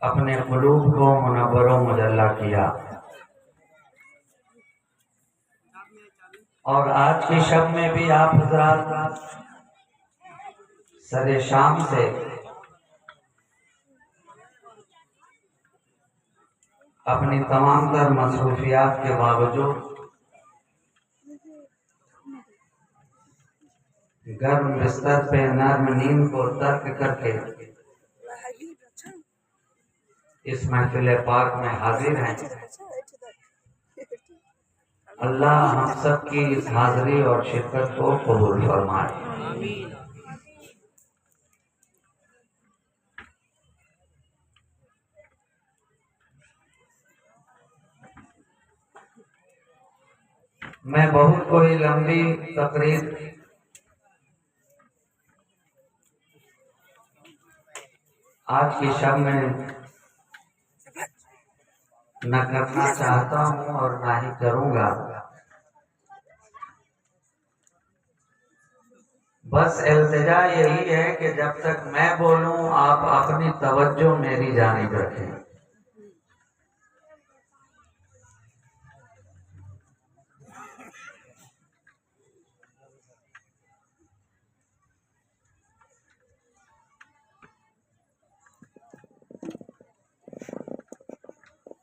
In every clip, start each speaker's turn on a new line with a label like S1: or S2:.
S1: अपने कुलूब को मुनव्वर व मुजल्ला किया। और आज की शब में भी आप हज़रात सरे शाम से अपनी तमाम तर मसरूफियात के बावजूद गर्म बिस्तर पे नर्म नींद को तर्क करके इस महफिल पाक में हाजिर हैं। अल्लाह हम सब की इस हाजिरी और शिरकत को कबूल फरमाए। मैं बहुत कोई लंबी तकरीर आज की शब में न करना चाहता हूँ और ना ही करूँगा। बस इल्तिजा यही है कि जब तक मैं बोलूँ आप अपनी तवज्जो मेरी जानिब रखें।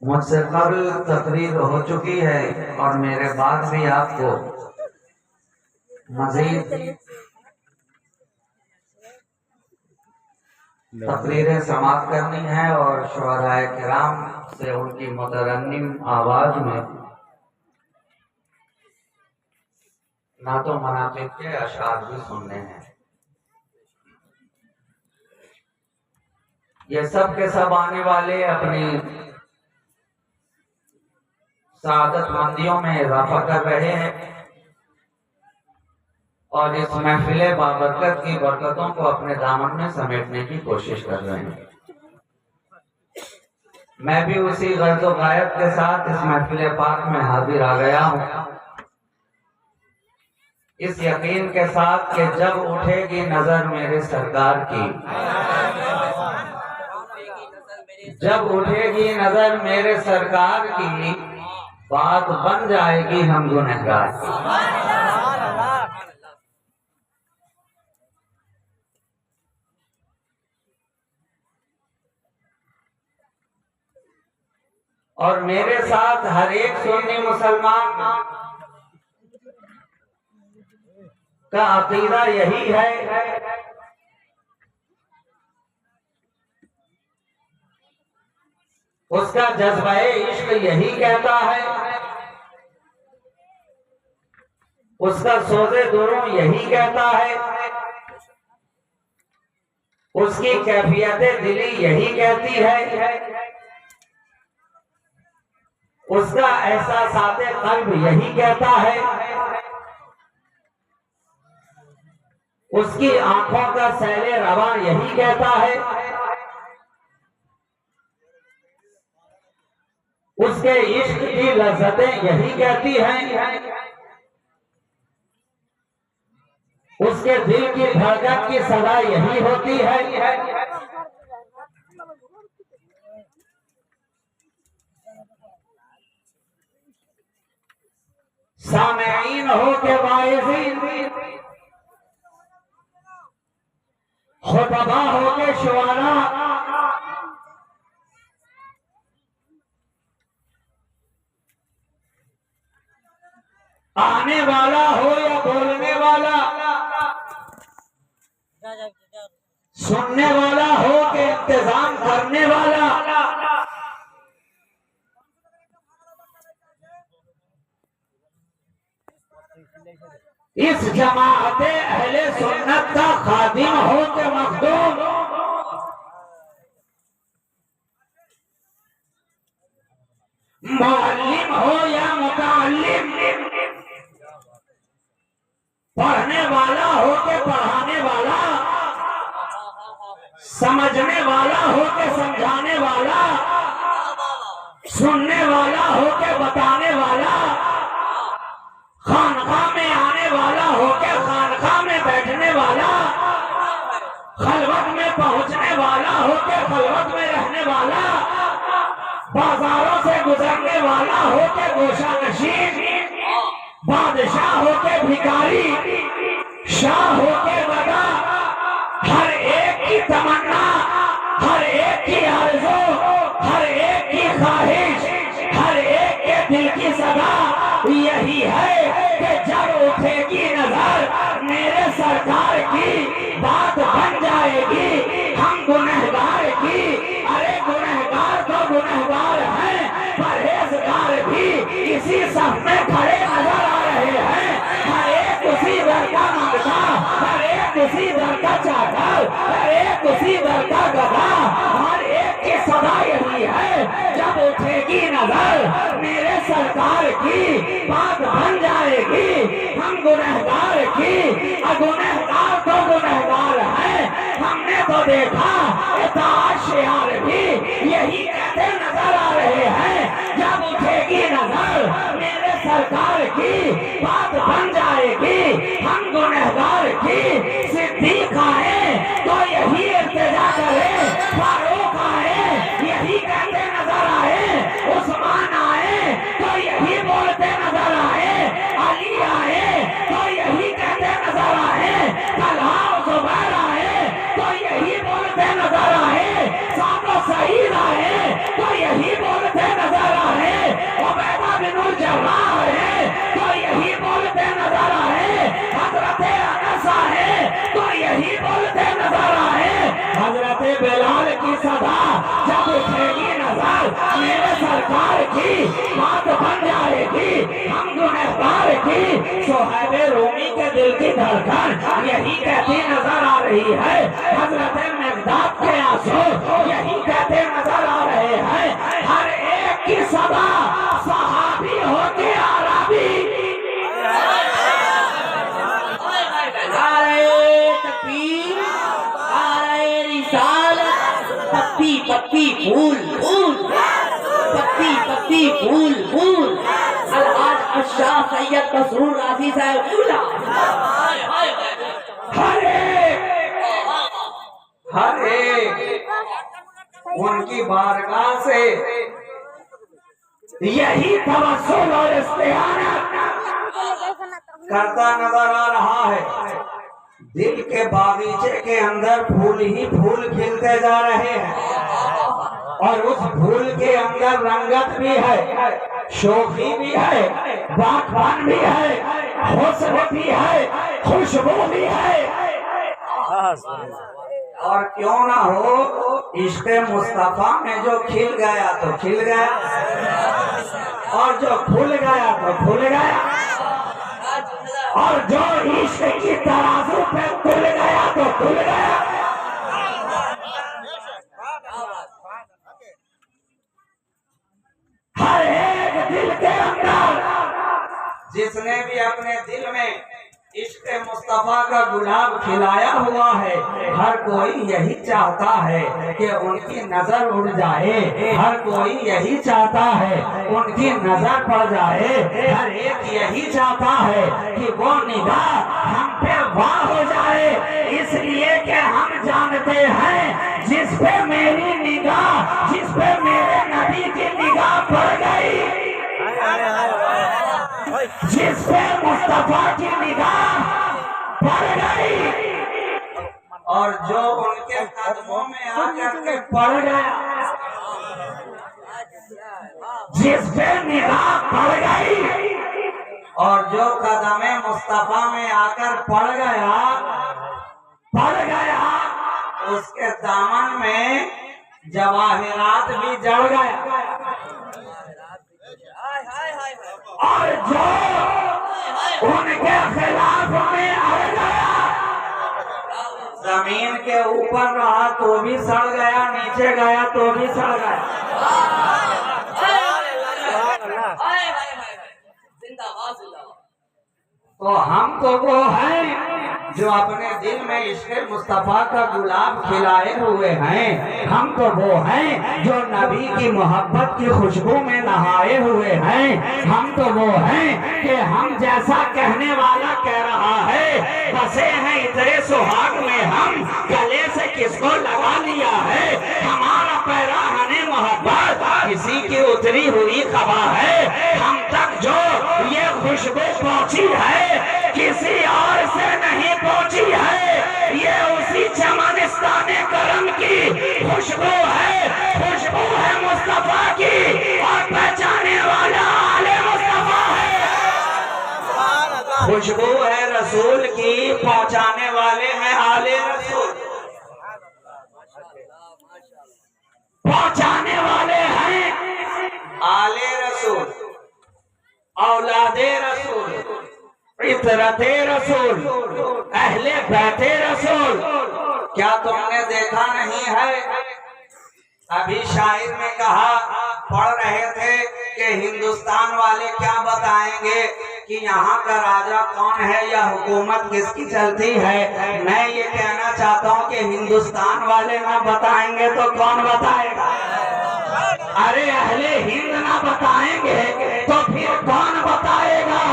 S1: मुझसे कबल तकरीर हो चुकी है और मेरे बाद भी आपको मजीद तकरीरें समाप्त करनी है और शुहराए किराम से उनकी मुतरन्निम आवाज में ना तो मनाक़िब के अशार भी सुनने हैं। ये सब के सब आने वाले अपनी सादत मंदियों में इजाफा कर रहे हैं और इस महफिल बाबरकत की बरकतों को अपने दामन में समेटने की कोशिश कर रहे हैं। मैं भी उसी गर्ज़ व गायत के साथ इस महफिल पाक में हाजिर आ गया हूँ, इस यकीन के साथ कि जब उठेगी नजर मेरे सरकार की, जब उठेगी नजर मेरे सरकार की, बात बन जाएगी हम गुनहगार की। और मेरे साथ हर एक सुन्नी मुसलमान का अकीदा यही है उसका जज्बा-ए इश्क यही कहता है, उसका सोज़े दुरूं यही कहता है, उसकी कैफियत दिली यही कहती है, उसका एहसासाते क़ल्ब यही कहता है, उसकी आंखों का सैले रवा यही कहता है, उसके इश्क की लज़्ज़तें यही कहती हैं, उसके दिल की धड़कन की सदा यही होती है। सामेईन हो के वाइज़ीन, खुतबा हो के शुआरा, आने वाला हो या बोलने वाला, सुनने वाला हो के इंतजाम करने वाला, इस जमाअते अहले सुन्नत का खादिम हो के मखदूम, मुअल्लिम हो या मुतअल्लिम, पढ़ने वाला हो के पढ़ाने वाला, समझने वाला हो के समझाने वाला, सुनने वाला हो के बताने वाला, खानकाह में आने वाला हो के खानकाह में बैठने वाला, खलवत में पहुंचने वाला होके खलवत में रहने वाला, बाजारों से गुजरने वाला होके गोशा नशीन, बादशाह होके भिखारी, शाह होके बगा, हर एक की तमन्ना, हर एक की आरज़ू, हर एक की ख्वाहिश, हर एक के दिल की सदा यही है कि जब उठेगी नजर मेरे सरकार की बात बन जाएगी हम गुनहगार की। अरे गुनहगार तो गुनहगार हैं, परहेजगार भी इसी सब में खड़े नजर आ रहे हैं। हर एक उसी दर का मांगता, हर एक उसी दर का चाकर, हर एक उसी दर का गधा, हर एक की सदा यही है जब उठेगी नजर मेरे सरकार की बात बन जाएगी हम गुनहगार की। गुनहगार तो गुनहगार है, हमने तो देखा इताशियार भी यही कहते नजर आ रहे हैं जब उठेगी नजर मेरे सरकार की बात बन जाएगी हम गुनहगार की। सिद्दीक आए तो यही इल्तिजा करे, फारूक आए यही कहते नजर आए, उस्मान आए तो यही बोलते नजर आए, अली आए तो यही कहते नजर आए, तलहा जुबैर आए तो यही बोलते नजर आए, सादो सईद आए तो यही बोलते नजर आए, उबैदा बिनुल जर्राह आए तो यही बोलते नजर आए, हजरत अनस आए तो यही बोलते नजर आए, हजरत बिलाल की सदा जब उठेगी नजर मेरे सरकार की बात बन जाएगी हम गुनहगार की। सुहैब रूमी के दिल की धड़कन यही कहती नजर आ रही है, हजरत मिक़दाद के आंसू यही कहते नजर आ रहे हैं। हर एक की सदा सहाबी होके आराबी,
S2: पत्ती पत्ती फूल फूल, पत्ती पत्ती फूल फूल। अलहाज अशाह सैयद मसरूर राजी साहब
S1: हर एक उनकी बारगाह से यही तवस्सुल और इस्तिआनत करता नजर आ रहा है। दिल के बागीचे के अंदर फूल ही फूल खिलते जा रहे हैं और उस फूल के अंदर रंगत भी है, शोखी भी है, बागबान भी है, हुस्न भी है, खुशबू भी है। और क्यों ना हो, इश्क़े मुस्तफा में जो खिल गया तो खिल गया और जो खुल गया तो खुल गया और जो इश्क़ की तराजू पे खुल गया तो खुल गया। हर एक दिल के अंदर जिसने भी अपने दिल में इश्क़ मुस्तफा का गुलाब खिलाया हुआ है, हर कोई यही चाहता है कि उनकी नजर उड़ जाए, हर कोई यही चाहता है उनकी नजर पड़ जाए, हर एक यही चाहता है कि वो निगाह हम पे वाह हो जाए। इसलिए कि हम जानते हैं जिस पे मेरी निगाह, जिस पे मेरे नबी की निगाह पड़ गई, जिस पे मुस्तफा की निगाह पड़ गई और जो उनके कदमों में आकर के पड़ गया, जिस पे निगाह पड़ गई और जो कदमे मुस्तफा में आकर पड़ गया उसके दामन में जवाहिरात भी जड़ गया और जो उनके खिलाफ में अड़ गया, जमीन के ऊपर रहा तो भी सड़ गया, नीचे गया तो भी सड़ गया। तो हम तो वो हैं जो अपने दिल में इश्क़ मुस्तफ़ा का गुलाब खिलाए हुए हैं। हम तो वो हैं जो नबी की मोहब्बत की खुशबू में नहाए हुए हैं। हम तो वो हैं कि हम जैसा कहने वाला कह रहा है, बसे हैं इतने सुहाग में हम, गले से किसको लगा लिया है। हमारा पैराहने मोहब्बत किसी की उतरी हुई खबर है। हम तक जो ये खुशबू पहुंची है, किसी और से नहीं पहुंची है। ये उसी चमनिस्ताने करम की खुशबू है। खुशबू है मुस्तफा की और पहचाने वाला आले मुस्तफा है। खुशबू है रसूल की, पहुंचाने वाले हैं आले रसूल। पहुंचाने वाले हैं आले रसूल, औलादे रसूल, इतरते रसूल, अहले बैते रसूल। क्या तुमने देखा नहीं है? अभी शायर ने कहा, पढ़ रहे थे कि हिंदुस्तान वाले क्या बताएंगे कि यहाँ का राजा कौन है या हुकूमत किसकी चलती है। मैं ये कहना चाहता हूँ कि हिंदुस्तान वाले ना बताएंगे तो कौन बताएगा? अरे अहले हिंद ना बताएंगे तो फिर कौन बताएगा?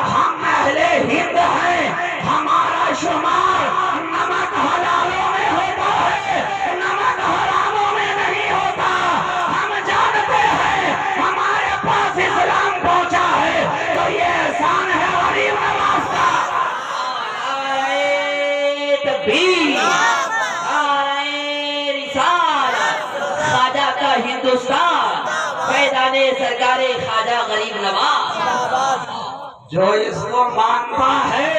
S1: हम अहले हिंद हैं, हमारा शुमार नमक हलालों में होता है, नमक हरामों में नहीं होता। हम जानते हैं हमारे पास इस्लाम पहुंचा है तो ये एहसान है गरीब नवाज का।
S2: ख्वाजा का हिंदुस्तान, पैदाने सरकारे ख्वाजा गरीब नवाज।
S1: जो इसको मानता है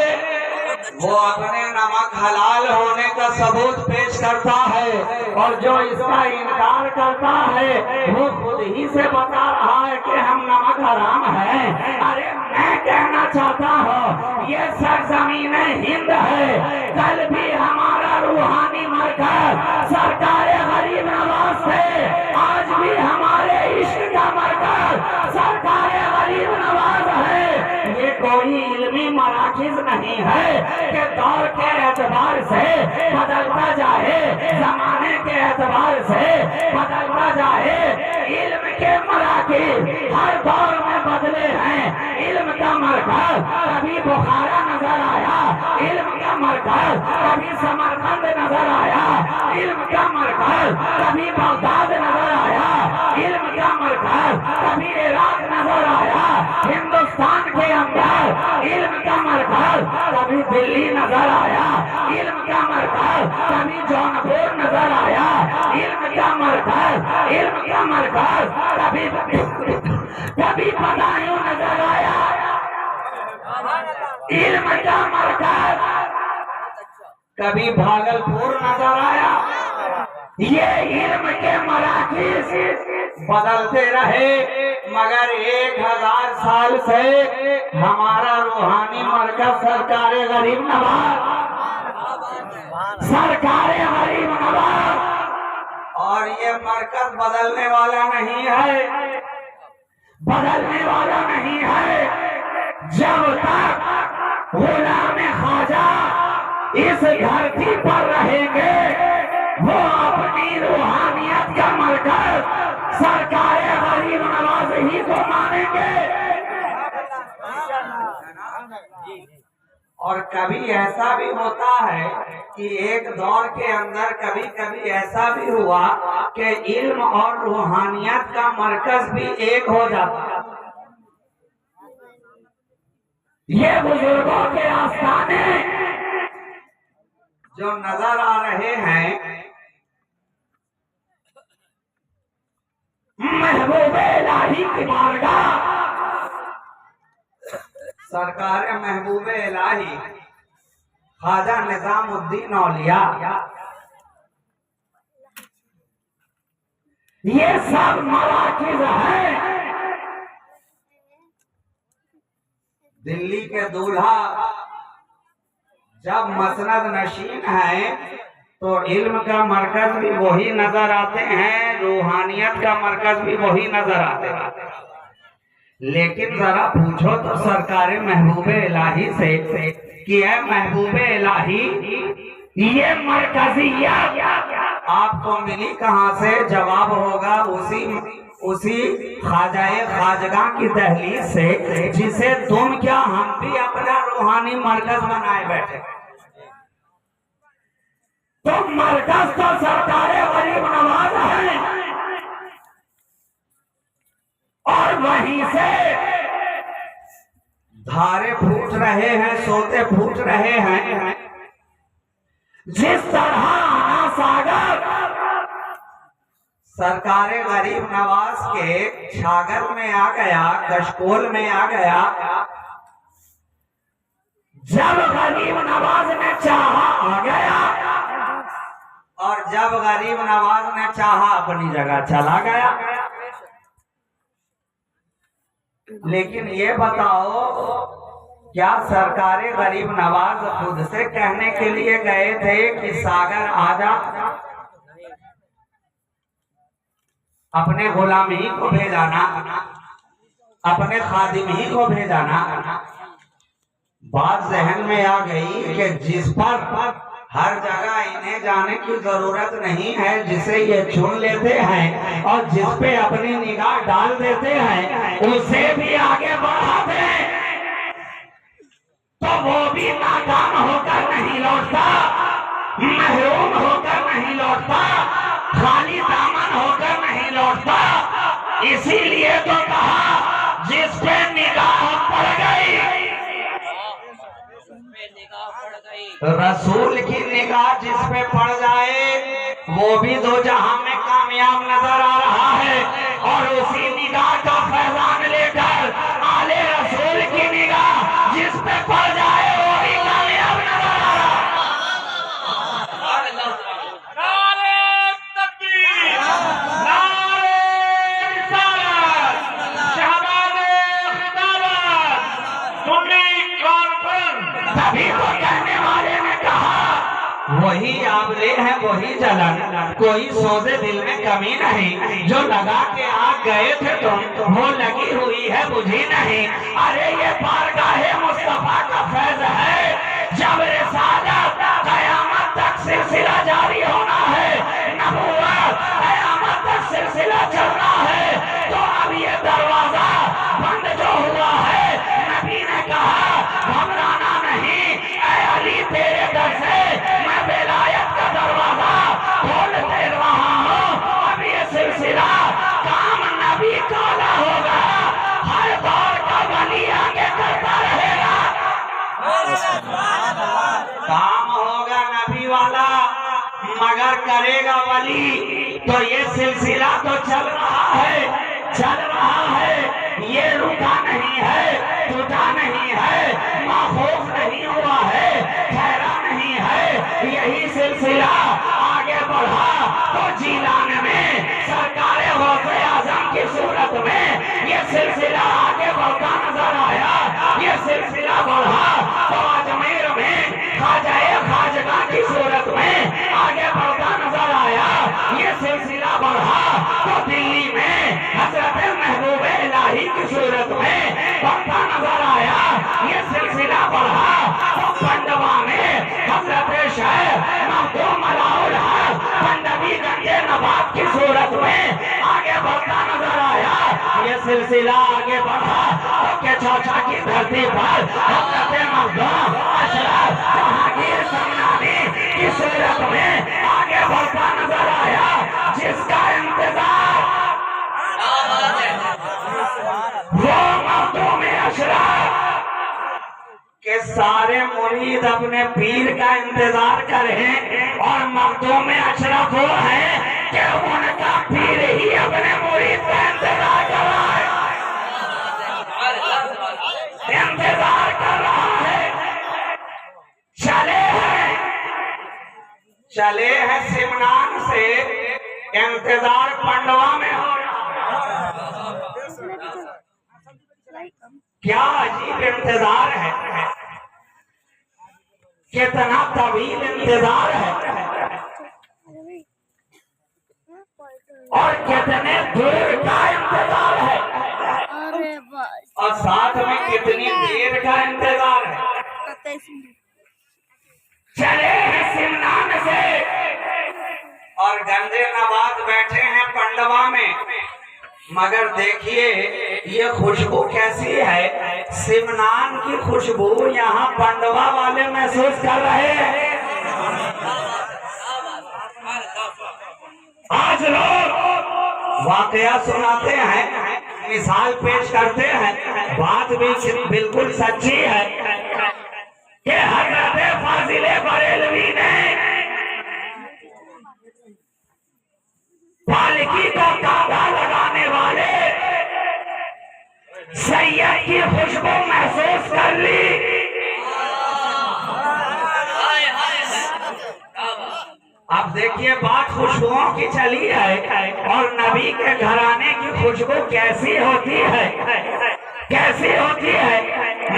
S1: वो अपने नमक हलाल होने का सबूत पेश करता है, और जो इसका इनकार करता है वो खुद ही से बता रहा है कि हम नमक हराम हैं। अरे मैं कहना चाहता हूँ ये सरजमीन हिंद है। कल भी हमारा रूहानी मरकज सरकारे गरीब नवाज थे, आज भी हमारे इश्क का मरकज सरकारे गरीब नवाज है। ये कोई इल्मी मराकिज नहीं है कि दौर के एतबार से बदलता जाए, जमाने के एतबार से बदलता जाए। इल्म के मराकिज हर दौर में बदले हैं। इल्म का मरकज कभी बुखारा नजर आया, इल्म का मरकज कभी समरकंद नजर आया, इल्म का मरकज कभी बगदाद नजर आया, इल्म का मरकज कभी इराक नजर आया। हिंदुस्तान के अंदर इल्म का मरकज कभी दिल्ली नजर आया, इल्म का मरकज कभी जौनपुर नजर आया, इल्म का मरकज कभी बदायूं नजर आया। इल्म का मरकज कभी भागलपुर नजर आया। ये इल्म के मराकिज बदलते रहे, मगर 1000 साल से हमारा रूहानी मरकज सरकारे गरीब नवाज, सरकारे गरीब नवाज। और ये मरकज बदलने वाला नहीं है, बदलने वाला नहीं है। जब तक गुलाम ख्वाजा इस धरती पर रहेंगे वो अपनी रूहानियत का मरकज सरकारे गरीब नवाज ही को मानेंगे। और कभी ऐसा भी होता है कि एक दौर के अंदर कभी कभी ऐसा भी हुआ कि इल्म और रूहानियत का मरकज भी एक हो जाता। ये बुजुर्गों के आस्थाने जो नजर आ रहे हैं, महबूबे इलाही की बारगाह, सरकार महबूबे इलाही ख्वाजा निजामुद्दीन औलिया, ये सब मराकिज हैं। दिल्ली के दूल्हा जब मसनद नशीन है तो इल्म का मरकज भी वही नजर आते हैं, रूहानियत का मरकज भी वही नजर आते हैं। लेकिन जरा पूछो तो सरकार महबूबे इलाही से कि है महबूबे इलाही, ये मरकजियत आपको मिली कहाँ से? जवाब होगा उसी ख्वाजाए खाजगा की दहलीज से, जिसे तुम क्या हम भी अपना रूहानी मरकज बनाए बैठे। तो मरकज तो सरकार गरीब नवाज है, और वहीं से धारे फूट रहे हैं, सोते फूट रहे हैं। जिस तरह आना सागर सरकार गरीब नवाज के छागर में आ गया, कशकोल में आ गया, जब गरीब नवाज ने चाहा आ गया, और जब गरीब नवाज ने चाहा अपनी जगह चला गया। लेकिन ये बताओ, क्या सरकार गरीब नवाज खुद से कहने के लिए गए थे कि सागर आजा? अपने गुलाम ही को भेजाना, अपने खादिम ही को भेजाना। बात जहन में आ गई कि जिस पर हर जगह इन्हें जाने की जरूरत नहीं है, जिसे ये चुन लेते हैं और जिस पे अपनी निगाह डाल देते हैं, उसे भी आगे बढ़ाते हैं, तो वो भी नाकाम होकर नहीं लौटता, महरूम होकर नहीं लौटता, खाली दामन होकर नहीं लौटता। इसीलिए तो कहा, जिस पे निगाह पड़ गई, रसूल की निगाह जिस पे पड़ जाए, वो भी दो जहां में कामयाब नजर आ रहा है। और उसी निगाह का फैजान लेकर आले रसूल की निगाह जिस पे पड़ जाए, वो भी कामयाब नजर आ रहा है। नारे तकबीर, नारे रिसालत, शहबाज़े खिताबत, सुन्नी कॉन्फ्रेंस। तभी तो कहने वाले ने कहा, वही आबले है वही जलन, कोई सोचे दिल में कमी नहीं। जो लगा के आग गए थे तुम, वो लगी हुई है बुझी नहीं। अरे ये बारगाहे मुस्तफा का फैज है, जब रिसालत कयामत तक सिलसिला जारी होना है, नबूवत कयामत तक सिलसिला चलना है। तो अब ये दरवाजा बंद जो हुआ है, नबी ने कहा घबराना नहीं, ऐ अली तेरे दर से मैं विलायत का दरवाजा खोल दे रहा हूँ। अब ये सिलसिला काम नबी काला होगा, हर दौर का वली आगे करता रहेगा। काम होगा नबी वाला, मगर करेगा वली। तो ये सिलसिला तो चल रहा है, चल रहा है, ये रुका नहीं है, टूटा नहीं है, माखूफ नहीं हुआ है, ठहरा नहीं है। यही सिलसिला आगे बढ़ा तो जीलान में सरकार गौसे आजम की सूरत में ये सिलसिला आगे बढ़ता नजर आया। ये सिलसिला बढ़ा तो अजमेर में ख्वाजाए खाजगा की सूरत में आगे बढ़ता नजर आया। ये सिलसिला बढ़ा तो दिल्ली में हजरत महबूबे इलाही की सूरत में बढ़ता नजर आया। ये सिलसिला बढ़ा तो पंडवा में हजरत शेख मखदूम अलाउल हक पंडवी गंजे नवाब की सूरत में आगे बढ़ता नजर आया। ये सिलसिला आगे बढ़ा तो के चौचा की धरती पर हजरत मखदूम अशरफ जहांगीर समनानी की सूरत में आगे बढ़ता नजर आया। जिसका इंतजार वो मखदूम अशरफ के सारे मुरीद अपने पीर का इंतजार करें, और मखदूम अशरफ वो है कि उनका पीर ही अपने मुरीद का इंतजार कर रहा है, इंतजार कर रहा है। चले हैं सिमनान से, इंतजार पंडवा में हो रहा है। क्या अजीब इंतजार है, कितना तवील इंतजार है, और कितने दूर का इंतजार है, और साथ में कितनी देर का इंतजार है। पांडवा में। मगर देखिए ये खुशबू कैसी है, सिमनान की खुशबू यहाँ पांडवा वाले महसूस कर रहे हैं। आज लोग वाकया सुनाते हैं, मिसाल पेश करते हैं, बात भी बिल्कुल सच्ची है कि हजरत फाजिले बरेलवी ने पालकी को कांधा लगाने वाले सैयद की खुशबू महसूस कर ली। अब देखिए बात खुशबुओं की चली है और नबी के घराने की खुशबू कैसी होती है, कैसी होती है,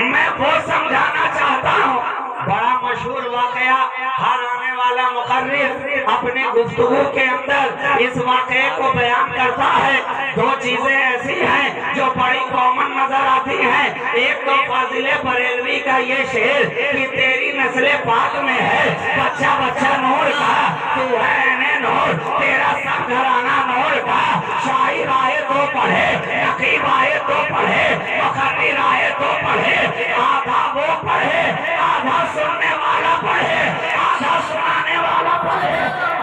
S1: मैं वो समझाना चाहता हूँ। बड़ा मशहूर वाकया, हर आने वाला मुकर्रिर अपने गुफ्तगू के अंदर इस वाकये को बयान करता है। दो चीजें ऐसी हैं जो बड़ी कॉमन नजर आती हैं। एक तो फाजिले बरेलवी का ये शेर कि तेरी नस्ले पाक में है, बच्चा बच्चा नूर का, तू है नूर, तेरा सब घराना नूर का। शाहिर आए तो पढ़े, नकीब आए तो पढ़े, मुकर्रिर आए तो पढ़े, आधा वो पढ़े, आधा सुनने वाला पढ़े, आधा सुनाने वाला पढ़े,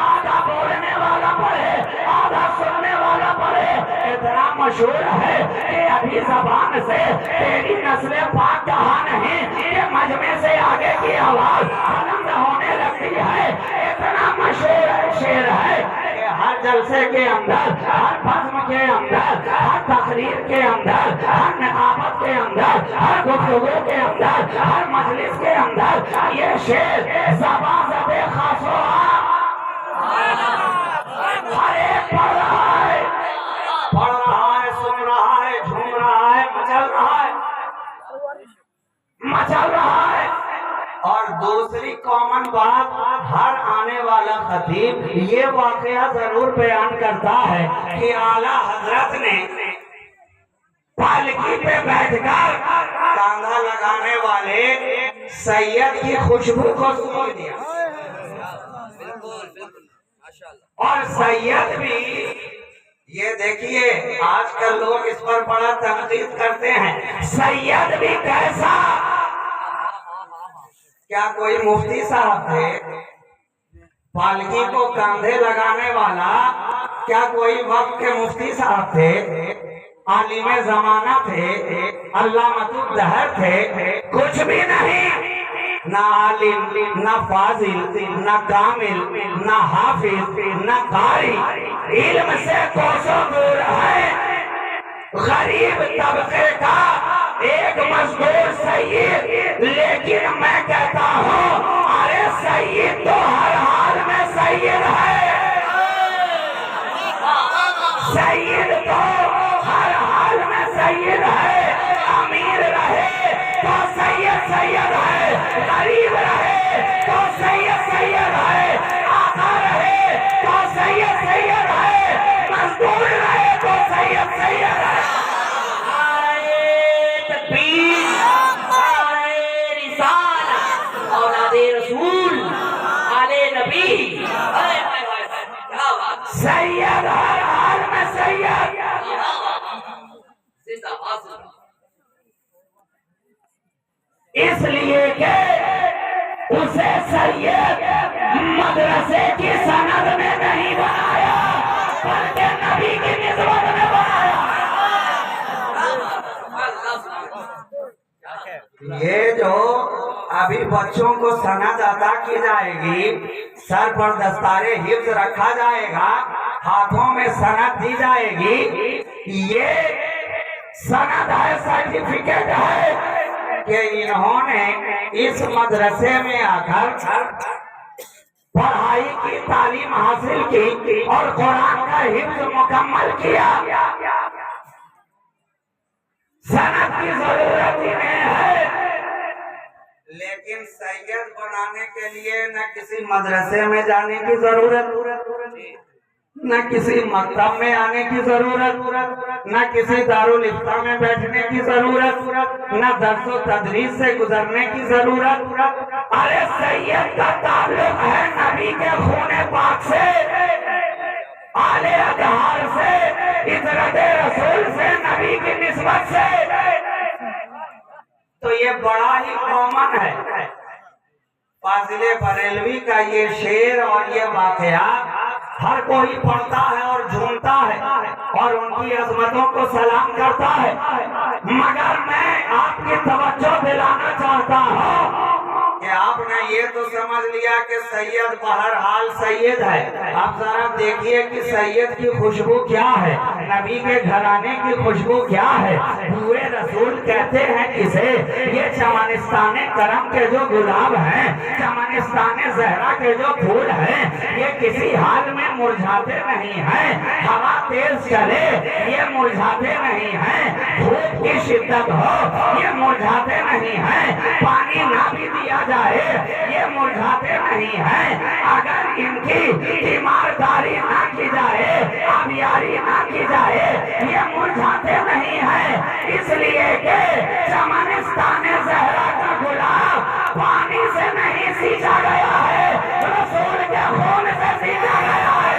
S1: आधा बोलने वाला पढ़े, आधा सुनने वाला पढ़े। इतना मशहूर है कि अभी जबान से तेरी नस्लें पाक कहा नहीं कि मजमे से आगे की आवाज बुलंद होने लगती है। इतना मशहूर शेर है कि हर जलसे के अंदर, हर बज़्म के अंदर, हर तकरीर के अंदर, हर नकाबत के अंदर, हर गुफ्तगू के अंदर, हर मजलिस के अंदर ये शेर ज़बान से बेखासो हर एक पढ़ रहा है, पढ़ रहा है, सुन रहा है, झूम रहा है, मचल रहा है, मचल रहा है। और दूसरी कॉमन बात, हर आने वाला खतीब ये वाकया जरूर बयान करता है कि आला हजरत ने पालकी पे बैठकर कांधा लगाने वाले सैयद की खुशबू को सूंघ दिया। और सैयद भी, ये देखिए आजकल लोग इस पर बड़ा तनकीद करते हैं, सैयद भी कैसा? क्या कोई मुफ्ती साहब थे? पालकी को कांधे लगाने वाला क्या कोई वक्त के मुफ्ती साहब थे? आलिम जमाना थे? अल्लामतुल दहर थे? कुछ भी नहीं। ना आलिम, ना फाजिल, ना कामिल, ना हाफिज, ना कारी, इल्म से कोसों दूर है। गरीब तबके का एक मजदूर सैयद। लेकिन मैं कहता हूँ अरे सैयद तो हर हाल में सैयद है, सैयद तो हर हाल में सैयद है। अमीर रहे तो सैयद सैयद है, गरीब रहे तो सैयद सैयद है, आका रहे तो सैयद सैयद है, मजदूर रहे तो सैयद सैयद है। सैयद हर हाल में सैयद। इसलिए कि उसे सैयद मदरसे की सनद में नहीं बनाया, बल्कि नबी की निस्बत में बनाया। ये जो अभी बच्चों को सनद अदा की जाएगी, सर पर दस्तारे हिफ्ज रखा जाएगा, हाथों में सनद दी जाएगी, ये सनद है, सर्टिफिकेट है कि इन्होंने इस मदरसे में आकर पढ़ाई की तालीम हासिल की और कुरान का हिफ्ज मुकम्मल किया। सनद की जरूरत ही नहीं है। लेकिन सैयद बनाने के लिए न किसी मदरसे में जाने की जरूरत, न किसी मकतब में आने की जरूरत, न किसी दारुल इफ्ता में बैठने की जरूरत, न दर्सो तदरीस से गुजरने की जरूरत। अरे सैयद का ताल्लुक है नबी के खूने पाक से, आले अजहार से, निस्बत से तो ये बड़ा ही कॉमन है। फाजिले बरेलवी का ये शेर और ये वाकया हर कोई पढ़ता है और झूमता है और उनकी अजमतों को सलाम करता है, मगर मैं आपकी तवज्जो दिलाना चाहता हूँ कि आपने ये तो समझ लिया कि सैयद बहरहाल सैयद है। आप जरा देखिए कि सैयद की खुशबू क्या है, नबी के घराने की खुशबू क्या है। पूरे रसूल कहते हैं किसे, ये चमनिस्ताने करम के जो गुलाब हैं, चमनिस्ताने जहरा के जो फूल हैं, ये किसी हाल में मुरझाते नहीं हैं। हवा तेज चले ये मुरझाते नहीं हैं, धूप की शिद्दत हो ये मुरझाते नहीं हैं, पानी ना भी दिया जाए ये मुरझाते नहीं हैं। अगर इनकी तीमारदारी ना की जाए, आबियारी ना की जाए, ये मुरझाते नहीं हैं। इसलिए कि चमनिस्ताने ज़हरा का गुलाब पानी से नहीं सींचा गया है, रसूल के खून से सींचा गया है।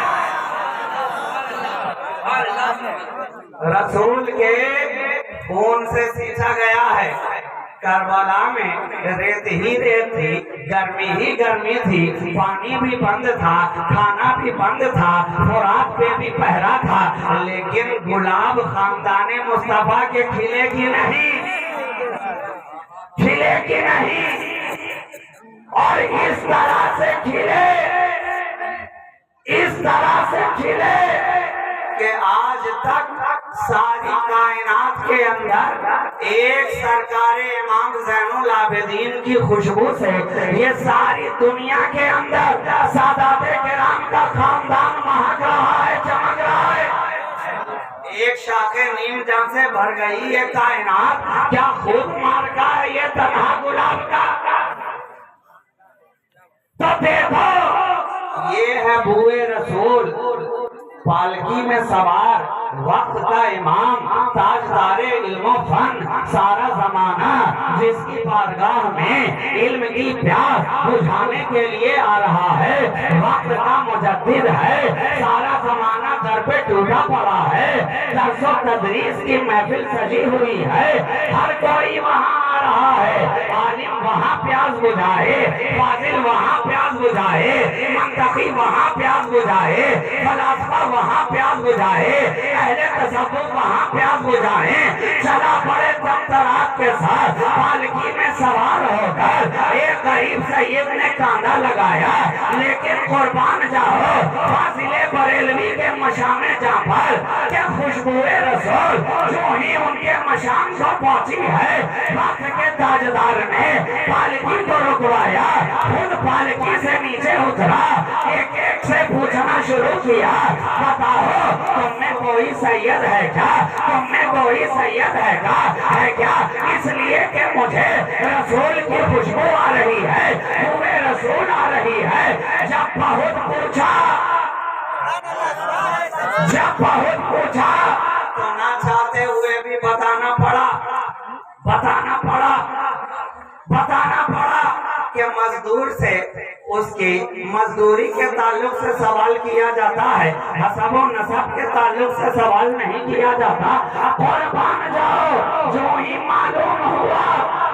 S1: रसूल के खून से सींचा गया है। करबला में रेत ही रेत थी, गर्मी ही गर्मी थी, पानी भी बंद था, खाना भी बंद था, फुरात पे भी पहरा था, लेकिन गुलाब खानदाने मुस्तफा के खिले की नहीं, खिले की नहीं। और इस तरह से खिले, इस तरह से खिले कि आज तक सारी कायनात के अंदर एक सरकारे इमाम ज़ैनुल आबिदीन की खुशबू से ये सारी दुनिया के अंदर सादाते किराम का खानदान महक रहा है, चमक रहा है। एक शाखे नीम जम से भर गई ये कायनात, क्या खूब मार का है ये तन्हा गुलाब का। तो देखो ये है बुए रसूल, पालकी में सवार वक्त का इमाम, ताजदारे इल्म फन, सारा जमाना जिसकी बारगाह में इल्म की प्यास बुझाने के लिए आ रहा है, वक्त का मुजद्दिद है, सारा जमाना दर पे टूटा पड़ा है, दरसो तदरीस की महफिल सजी हुई है, हर कोई वहाँ आ रहा है, आलिम वहाँ प्यास बुझाए, फाजिल वहाँ प्यास बुझाए, मंतकी वहाँ प्यास बुझाए, फलासफा वहाँ प्यास बुझाए, अहले तसव्वुफ वहाँ प्यास बुझाए। चला पड़े तमतरात के साथ पालकी में सवार होकर एक गरीब सैयद ने कांधा लगाया, लेकिन कुर्बान जाओ फाजिले बरेलवी के मशामे जाफर के खुशबुए रसूल जो ही उनके मशाम को पहुंची है, वक्त के ताजदार ने पालकी को रुकवाया, खुद पालकी से नीचे उतरा, एक एक से पूछना शुरू किया, बताओ तुम में कोई सैयद है क्या, तुम में कोई सैयद है क्या। इसलिए कि मुझे रसूल की खुशबू आ रही है, तुम्हें रसूल आ रही है। जब बहुत पूछा, जब बहुत पूछा तो ना चाहते हुए भी बताना पड़ा, बताना पड़ा, बताना पड़ा कि मजदूर से उसकी मजदूरी के ताल्लुक से सवाल किया जाता है, हसब और नसब के ताल्लुक से सवाल नहीं किया जाता। कुर्बान जाओ जो ही मालूम हुआ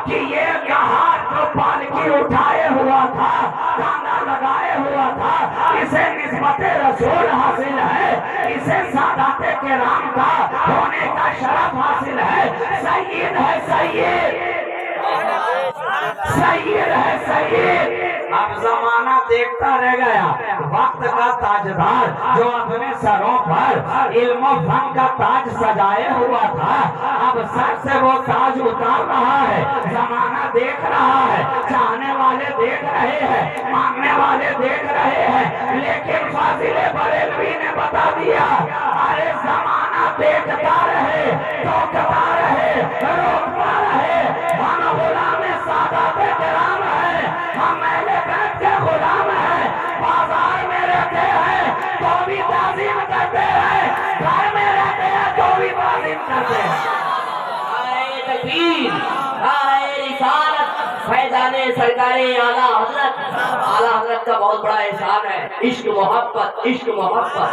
S1: कि ये हाथ जो पालकी उठाए हुआ था, कांधा लगाए हुआ था, इसे निस्बते रसूल हासिल है, इसे सादाते किराम का होने का शरफ हासिल है। सैयद है सैयद, सैयद है सैयद। अब जमाना देखता रह गया, वक्त का ताजदार जो अपने सरों पर इल्म फन का ताज सजाए हुआ था, अब सर से वो ताज उतार रहा है। जमाना देख रहा है, चाहने वाले देख रहे हैं, मांगने वाले देख रहे हैं, लेकिन फाजिले बरेलवी ने बता दिया, अरे जमाना देखता रहे, टोकता रहे, रोकता रहे, हम गुलाम सादाते किराम है, हम अहले बैत के गुलाम है, बाजार में रहते हैं तो भी ताज़ीम करते हैं, घर में रहते हैं तो भी ताज़ीम करते हैं।
S2: तकबीर, रिसालत, फैज़ाने सरकारे आला हज़रत आला हजरत का बहुत बड़ा एहसान है। इश्क मोहब्बत, इश्क मोहब्बत।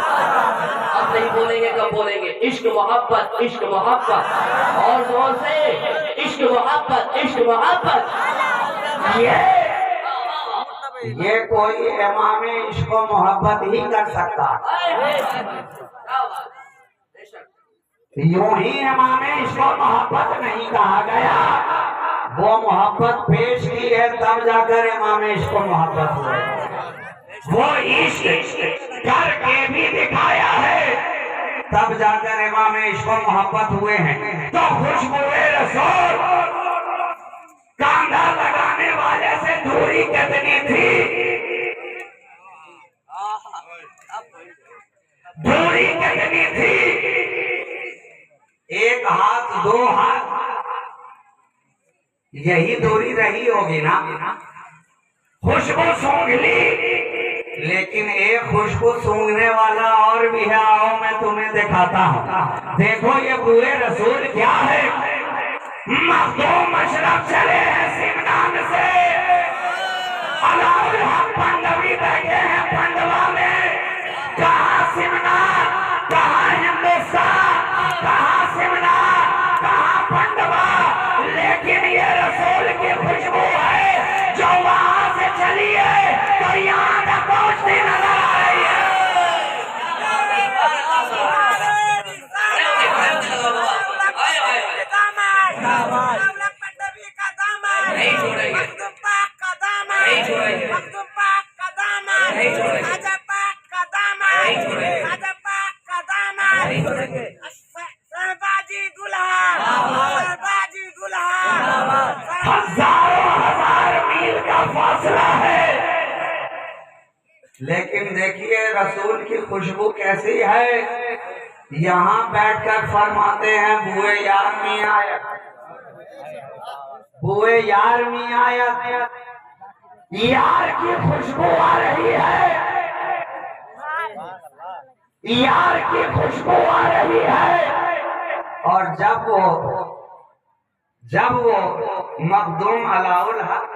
S2: अब नहीं बोलेंगे कब बोलेंगे? इश्क मोहब्बत, इश्क मोहब्बत। और जोर से इश्क मोहब्बत, इश्क मोहब्बत।
S1: ये कोई इमाम इश्क मोहब्बत ही कर सकता। यूं ही इमाम इश्क मोहब्बत नहीं कहा गया, वो मोहब्बत पेश की है तब जाकर इमाम इश्क मोहब्बत हुआ। वो इश्क करके भी दिखाया है तब जाकर इमाम इश्क मोहब्बत हुए हैं। तो खुशबुए रसूल कांधा लगाने वाले से दूरी कितनी थी? दूरी कितनी थी? एक हाथ, दो हाथ, यही दूरी रही होगी ना। खुशबू सूंघ ली, लेकिन एक खुशबू सूंघने वाला और भी है। आओ मैं तुम्हें दिखाता हूँ। देखो ये बुए रसूल क्या है। मखदूम मशरफ चले हैं सिमनान से, अलाउल हक पंडवी बैठे हैं पंडवा में। कहाँ सिमनान, कहाँ हिंदुस्तान, कहाँ सिमनान, कहाँ पंडवा, लेकिन ये रसूल की खुशबू है जो वहां से चली है तो यहाँ तक पहुंचती नजर आ रही है। हजारों हजार मील का फासला है, लेकिन देखिए रसूल की खुशबू कैसी है। यहाँ बैठकर फरमाते हैं बुए यार मी आयत, बुए यार मी आयत, यार की खुशबू आ रही है, यार की खुशबू आ रही है। और जब वो मखदूम अलाउल हक